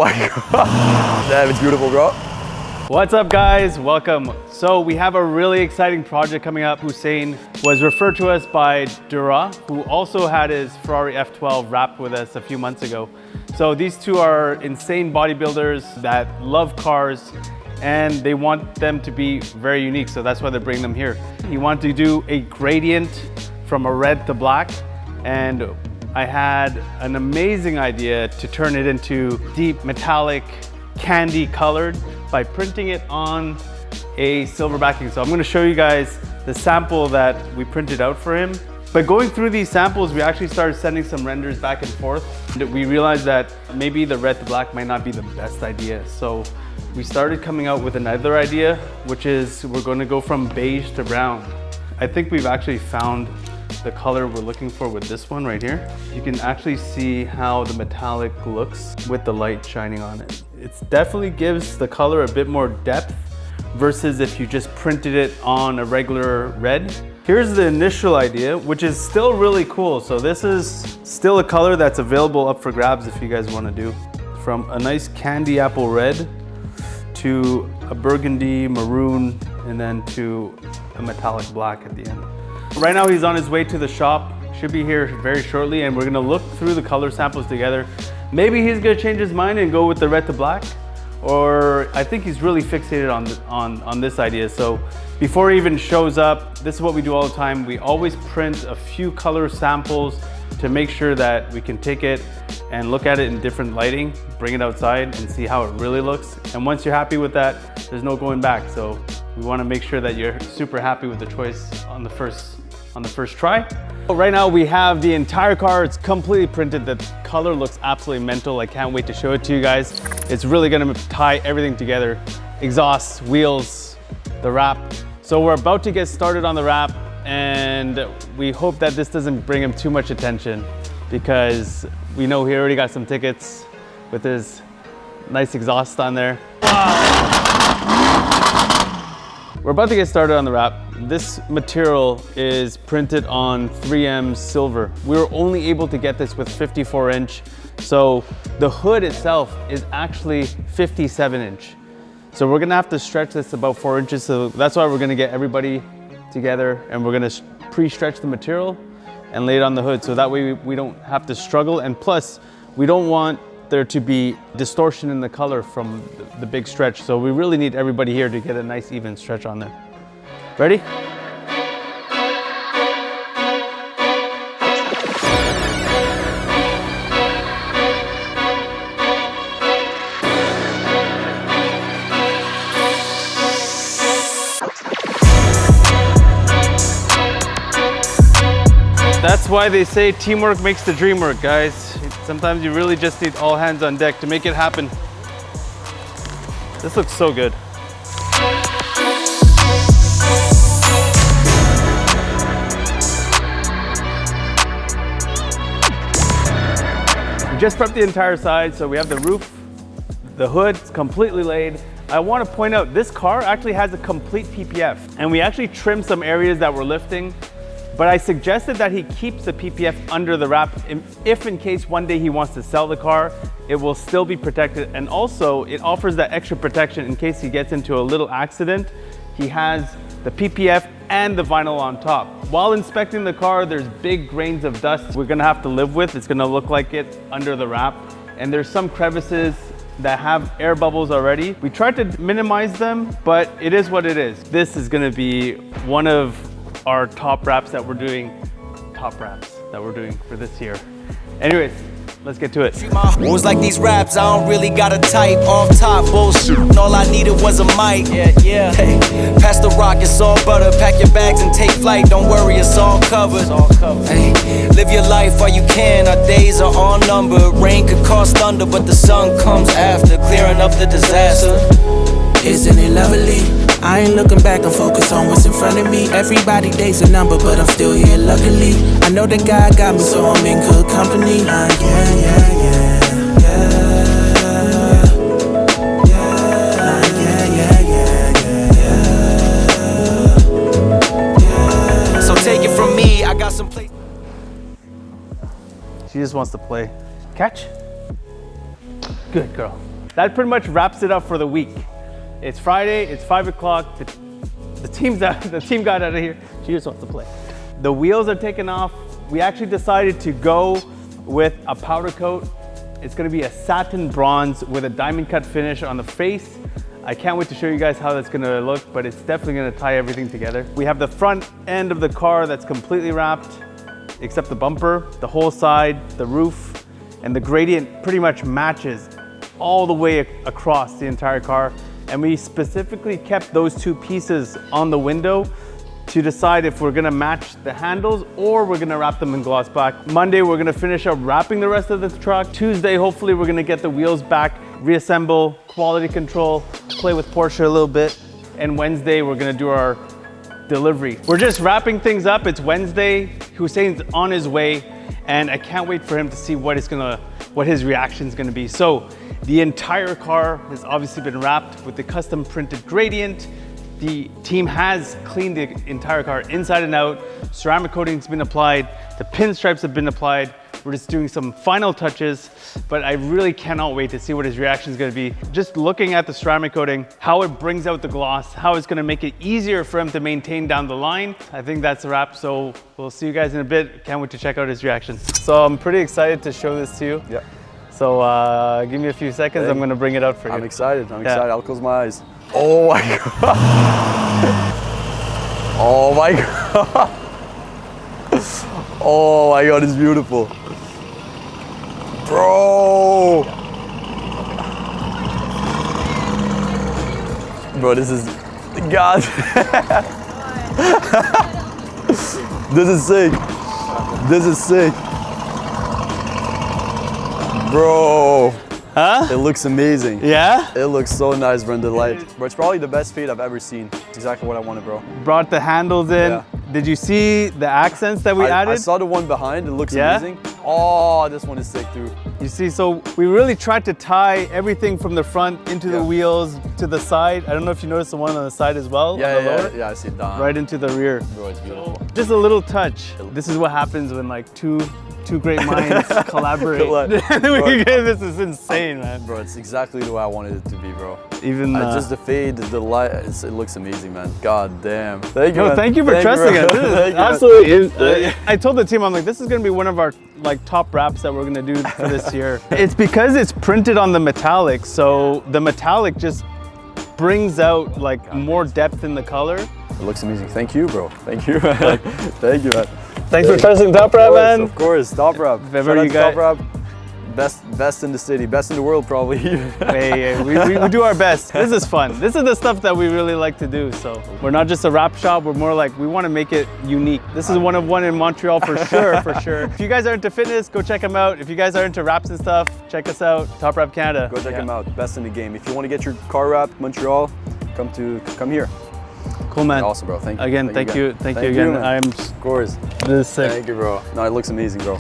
my God. Damn, it's beautiful, bro. What's up, guys? Welcome. So we have a really exciting project coming up. Hussein was referred to us by Dura, who also had his Ferrari F12 wrapped with us a few months ago. So these two are insane bodybuilders that love cars, and they want them to be very unique. So that's why they're bringing them here. He wanted to do a gradient from a red to black, and I had an amazing idea to turn it into deep metallic candy colored by printing it on a silver backing. So I'm gonna show you guys the sample that we printed out for him. But going through these samples, we actually started sending some renders back and forth. We realized that maybe the red to black might not be the best idea. So we started coming out with another idea, which is we're gonna go from beige to brown. I think we've actually found the color we're looking for with this one right here. You can actually see how the metallic looks with the light shining on it. It definitely gives the color a bit more depth versus if you just printed it on a regular red. Here's the initial idea, which is still really cool. So this is still a color that's available up for grabs if you guys want to do. From a nice candy apple red to a burgundy maroon and then to a metallic black at the end. Right now he's on his way to the shop, should be here very shortly, and we're gonna look through the color samples together. Maybe he's gonna change his mind and go with the red to black, or I think he's really fixated on this idea. So before he even shows up, this is what we do all the time. We always print a few color samples to make sure that we can take it and look at it in different lighting, bring it outside and see how it really looks. And once you're happy with that, there's no going back. So we wanna make sure that you're super happy with the choice on the first try. Right now we have the entire car, it's completely printed. The color looks absolutely mental. I can't wait to show it to you guys. It's really gonna tie everything together. Exhaust, wheels, the wrap. So we're about to get started on the wrap, and we hope that this doesn't bring him too much attention because we know he already got some tickets with his nice exhaust on there. We're about to get started on the wrap. This material is printed on 3M silver. We were only able to get this with 54-inch. So the hood itself is actually 57-inch. So we're gonna have to stretch this about 4 inches. So that's why we're gonna get everybody together and we're gonna pre-stretch the material and lay it on the hood. So that way we don't have to struggle. And plus, we don't want there to be distortion in the color from the big stretch. So we really need everybody here to get a nice even stretch on there. Ready? That's why they say teamwork makes the dream work, guys. Sometimes you really just need all hands on deck to make it happen. This looks so good. We just prepped the entire side, so we have the roof, the hood, it's completely laid. I want to point out this car actually has a complete PPF, and we actually trimmed some areas that we're lifting. But I suggested that he keeps the PPF under the wrap if in case one day he wants to sell the car, it will still be protected. And also it offers that extra protection in case he gets into a little accident. He has the PPF and the vinyl on top. While inspecting the car, there's big grains of dust we're gonna have to live with. It's gonna look like it under the wrap. And there's some crevices that have air bubbles already. We tried to minimize them, but it is what it is. This is gonna be one of our top wraps that we're doing for this year. Anyways, let's get to it. Moves like these raps, I don't really got a type. Off top bullshit, all I needed was a mic. Yeah. Hey, pass the rock, it's all butter. Pack your bags and take flight. Don't worry, it's all covered. Hey, live your life while you can. Our days are all numbered. Rain could cause thunder, but the sun comes after, clearing up the disaster. Isn't it lovely? I ain't looking back, I'm focused on what's in front of me. Everybody day's a number, but I'm still here luckily. I know that God got me, so I'm in good company. So take it from me, I got some place. She just wants to play. Catch. Good girl. that pretty much wraps it up for the week. It's Friday, it's 5 o'clock. The team got out of here. She just wants to play. The wheels are taken off. We actually decided to go with a powder coat. It's gonna be a satin bronze with a diamond cut finish on the face. I can't wait to show you guys how that's gonna look, but it's definitely gonna tie everything together. We have the front end of the car that's completely wrapped, except the bumper, the whole side, the roof, and the gradient pretty much matches all the way across the entire car. And we specifically kept those two pieces on the window to decide if we're gonna match the handles or we're gonna wrap them in gloss black. Monday, we're gonna finish up wrapping the rest of the truck. Tuesday, hopefully we're gonna get the wheels back, reassemble, quality control, play with Porsche a little bit. And Wednesday, we're gonna do our delivery. We're just wrapping things up. It's Wednesday. Hussein's on his way, and I can't wait for him to see what his reaction is gonna be. So the entire car has obviously been wrapped with the custom printed gradient. The team has cleaned the entire car inside and out. Ceramic coating's been applied. The pinstripes have been applied. We're just doing some final touches, but I really cannot wait to see what his reaction is gonna be. Just looking at the ceramic coating, how it brings out the gloss, how it's gonna make it easier for him to maintain down the line. I think that's a wrap, so we'll see you guys in a bit. Can't wait to check out his reaction. So I'm pretty excited to show this to you. Yeah. So give me a few seconds, I'm gonna bring it out for you. I'm excited, I'll close my eyes. Oh my God. Oh my God. Oh my God, it's beautiful. Bro. Bro, this is, God. This is sick. This is sick. Bro. Huh? It looks amazing. Yeah? It looks so nice, bro, in the light. Bro, it's probably the best fade I've ever seen. It's exactly what I wanted, bro. Brought the handles in. Yeah. Did you see the accents that we added? I saw the one behind, it looks amazing. Oh, this one is sick too. You see, so we really tried to tie everything from the front into the wheels to the side. I don't know if you noticed the one on the side as well. Yeah, I see that. Right into the rear. Bro, it's beautiful. Just a little touch. This is what happens when like two great minds collaborate. This is insane, man. Bro, it's exactly the way I wanted it to be, bro. Even just the fade, the light, it looks amazing, man. God damn. Thank you, man. Thank you for trusting us. This is absolutely. I told the team, I'm like, this is gonna be one of our like top wraps that we're gonna do for this year. It's because it's printed on the metallic, so the metallic just brings out like more depth in the color. It looks amazing. Thank you, bro. Thank you, man. Thank you, man. Thanks for trusting Top Wrap, man. Of course, Top Wrap. If ever you guys... Top Wrap, best in the city, best in the world, probably. Hey, we do our best. This is fun. This is the stuff that we really like to do. So we're not just a wrap shop. We're more like, we want to make it unique. This is one of one in Montreal for sure, for sure. If you guys are into fitness, go check them out. If you guys are into wraps and stuff, check us out. Top Wrap Canada. Go check them out. Best in the game. If you want to get your car wrapped, Montreal, come here. Cool, man. Awesome, bro. Thank you. Again, thank you again. Man. I'm, of course. This is sick. Thank you, bro. No, it looks amazing, bro.